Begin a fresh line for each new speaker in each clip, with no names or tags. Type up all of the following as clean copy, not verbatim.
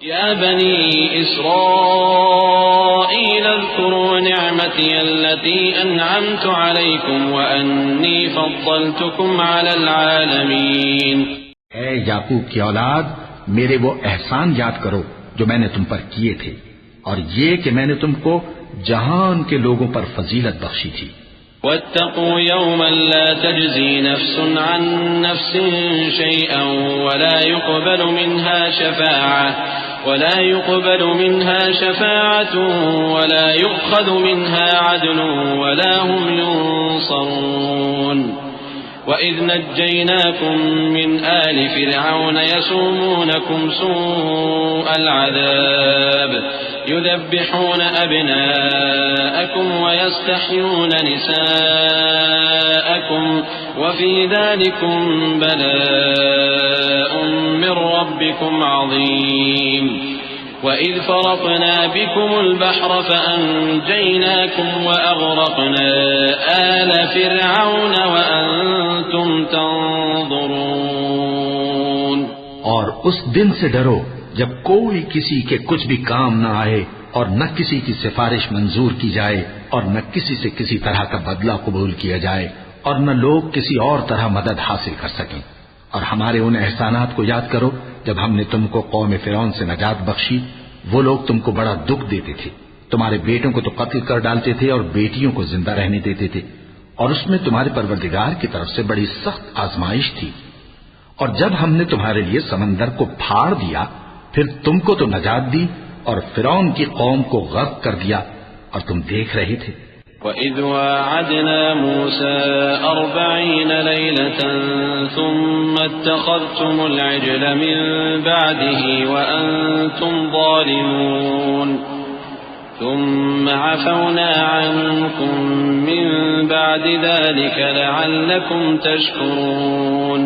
يا بني إسرائيل اذكروا نعمتي التي أنعمت عليكم وأني فضلتكم على العالمين.
اے یعقوب کی اولاد، میرے وہ احسان یاد کرو جو میں نے تم پر کیے تھے، اور یہ کہ میں نے تم کو جہان کے لوگوں پر فضیلت بخشی تھی.
واتقوا يوما لا تجزي نفس عن نفس شيئا ولا يقبل منها شفاعة ولا يؤخذ منها عدل ولا هم ينصرون. وإذ نجيناكم من آل فرعون يسومونكم سوء العذاب يذبحون أبناءكم ويستحيون نساءكم وفي ذلكم بلاء من ربكم عظيم. وإذ فرقنا بكم البحر فأنجيناكم وأغرقنا آل فرعون وأنتم تنظرون.
اور اس دن سے ڈرو جب کوئی کسی کے کچھ بھی کام نہ آئے اور نہ کسی کی سفارش منظور کی جائے اور نہ کسی سے کسی طرح کا بدلہ قبول کیا جائے اور نہ لوگ کسی اور طرح مدد حاصل کر سکیں. اور ہمارے ان احسانات کو یاد کرو جب ہم نے تم کو قوم فرعون سے نجات بخشی. وہ لوگ تم کو بڑا دکھ دیتے تھے، تمہارے بیٹوں کو تو قتل کر ڈالتے تھے اور بیٹیوں کو زندہ رہنے دیتے تھے، اور اس میں تمہارے پروردگار کی طرف سے بڑی سخت آزمائش تھی. اور جب ہم نے تمہارے لیے سمندر کو پھاڑ دیا پھر تم کو تو نجات دی اور فرعون کی قوم کو غرق کر دیا، اور تم دیکھ رہے تھے.
وَإِذْ وَاعَدْنَا مُوسَىٰ 40 لَيْلَةً ثُمَّ اتَّخَذْتُمُ الْعِجْلَ مِن بَعْدِهِ وَأَنتُمْ ظَالِمُونَ ثُمَّ عَفَوْنَا عَنكُم مِّن بَعْدِ ذَلِكَ لَعَلَّكُمْ تَشْكُرُونَ.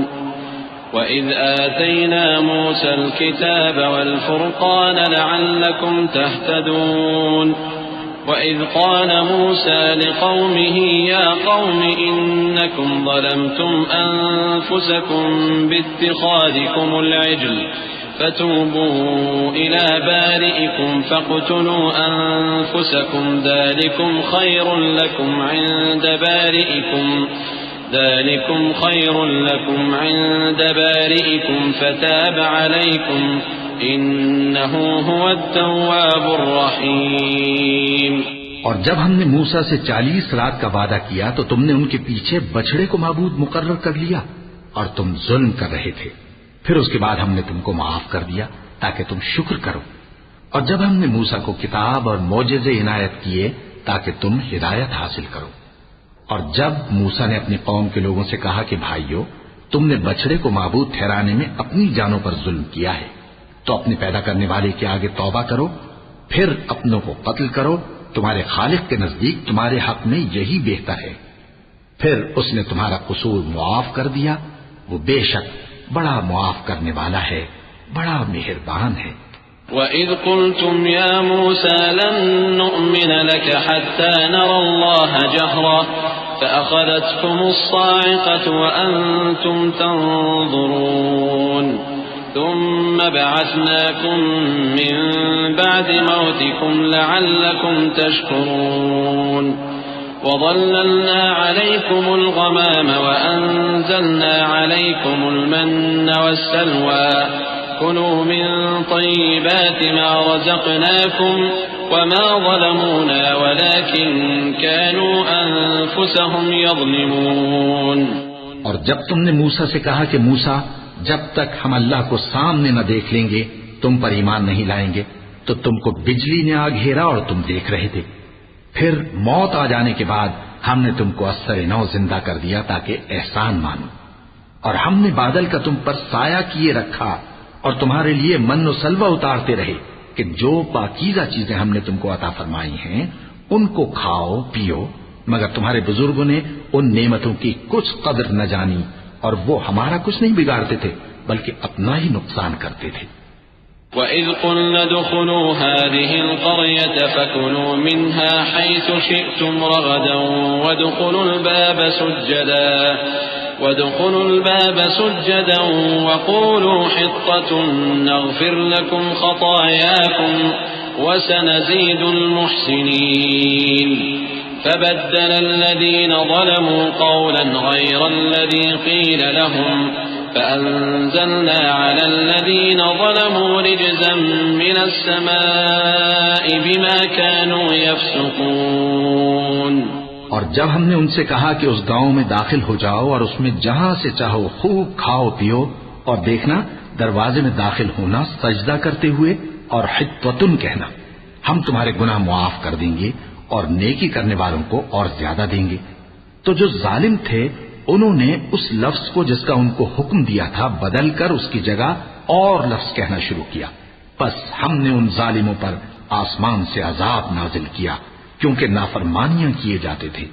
وَإِذْ آتَيْنَا مُوسَى الْكِتَابَ وَالْفُرْقَانَ لَعَلَّكُمْ تَهْتَدُونَ. وَإِذْ قَالَ مُوسَى لِقَوْمِهِ يَا قَوْمِ إِنَّكُمْ ظَلَمْتُمْ أَنفُسَكُمْ بِاتِّخَاذِكُمُ الْعِجْلَ فَتُوبُوا إِلَى بَارِئِكُمْ فَاقْتُلُوا أَنفُسَكُمْ ذَلِكُمْ خَيْرٌ لَكُمْ عِندَ بَارِئِكُمْ فَتَابَ عَلَيْكُمْ إِنَّهُ هُوَ التَّوَّابُ الرَّحِيمُ.
اور جب ہم نے موسیٰ سے 40 رات کا وعدہ کیا تو تم نے ان کے پیچھے بچڑے کو معبود مقرر کر لیا اور تم ظلم کر رہے تھے. پھر اس کے بعد ہم نے تم کو معاف کر دیا تاکہ تم شکر کرو. اور جب ہم نے موسیٰ کو کتاب اور معجزے عنایت کیے تاکہ تم ہدایت حاصل کرو. اور جب موسیٰ نے اپنی قوم کے لوگوں سے کہا کہ بھائیو، تم نے بچڑے کو معبود ٹھہرانے میں اپنی جانوں پر ظلم کیا ہے، تو اپنے پیدا کرنے والے کے آگے توبہ کرو، پھر اپنوں کو قتل کرو، تمہارے خالق کے نزدیک تمہارے حق میں یہی بہتر ہے. پھر اس نے تمہارا قصور معاف کر دیا. وہ بے شک بڑا معاف کرنے والا ہے، بڑا مہربان ہے.
وَإِذْ قُلْتُمْ يَا مُوسَى لَن نُّؤْمِنَ لَكَ حَتَّىٰ نَرَى اللَّهَ جَهْرَةً فَأَخَذَتْكُمُ الصَّاعِقَةُ وَأَنتُمْ تَنظُرُونَ ثُمَّ بَعَثْنَاكُم مِّن بَعْدِ مَوْتِكُمْ لَعَلَّكُمْ تَشْكُرُونَ. وَظَلَّلْنَا عَلَيْكُمُ الْغَمَامَ وَأَنزَلْنَا عَلَيْكُمُ الْمَنَّ وَالسَّلْوَىٰ كُلُوا مِن طَيِّبَاتِ مَا رَزَقْنَاكُمْ وَمَا ظَلَمُونَا وَلَٰكِن كَانُوا أَنفُسَهُمْ يَظْلِمُونَ.
اور جب تم نے موسیٰ سے کہا کہ موسیٰ، جب تک ہم اللہ کو سامنے نہ دیکھ لیں گے تم پر ایمان نہیں لائیں گے، تو تم کو بجلی نے آ گھیرا اور تم دیکھ رہے تھے. پھر موت آ جانے کے بعد ہم نے تم کو اثر نو زندہ کر دیا تاکہ احسان مانو. اور ہم نے بادل کا تم پر سایہ کیے رکھا اور تمہارے لیے من و سلوہ اتارتے رہے کہ جو پاکیزہ چیزیں ہم نے تم کو عطا فرمائی ہیں ان کو کھاؤ پیو، مگر تمہارے بزرگوں نے ان نعمتوں کی کچھ قدر نہ جانی اور وہ ہمارا کچھ نہیں بگاڑتے تھے بلکہ اپنا ہی نقصان کرتے تھے.
وَإِذْ قُلْنَا ادْخُلُوا هَٰذِهِ الْقَرْيَةَ فَكُلُوا مِنْهَا حَيْثُ شِئْتُمْ رَغَدًا وَادْخُلُوا الْبَابَ سُجَّدًا وادخلوا الباب سجدا وقولوا حطة نغفر لكم خطاياكم وسنزيد المحسنين فبدل الذين ظلموا قولا غير الذي قيل لهم فأنزلنا على الذين ظلموا رجزا من السماء بما كانوا يفسقون.
اور جب ہم نے ان سے کہا کہ اس گاؤں میں داخل ہو جاؤ اور اس میں جہاں سے چاہو خوب کھاؤ پیو اور دیکھنا دروازے میں داخل ہونا سجدہ کرتے ہوئے اور حطوتن کہنا، ہم تمہارے گناہ معاف کر دیں گے اور نیکی کرنے والوں کو اور زیادہ دیں گے. تو جو ظالم تھے انہوں نے اس لفظ کو جس کا ان کو حکم دیا تھا بدل کر اس کی جگہ اور لفظ کہنا شروع کیا. بس ہم نے ان ظالموں پر آسمان سے عذاب نازل کیا کیونکہ نافرمانیاں کیے جاتے تھے.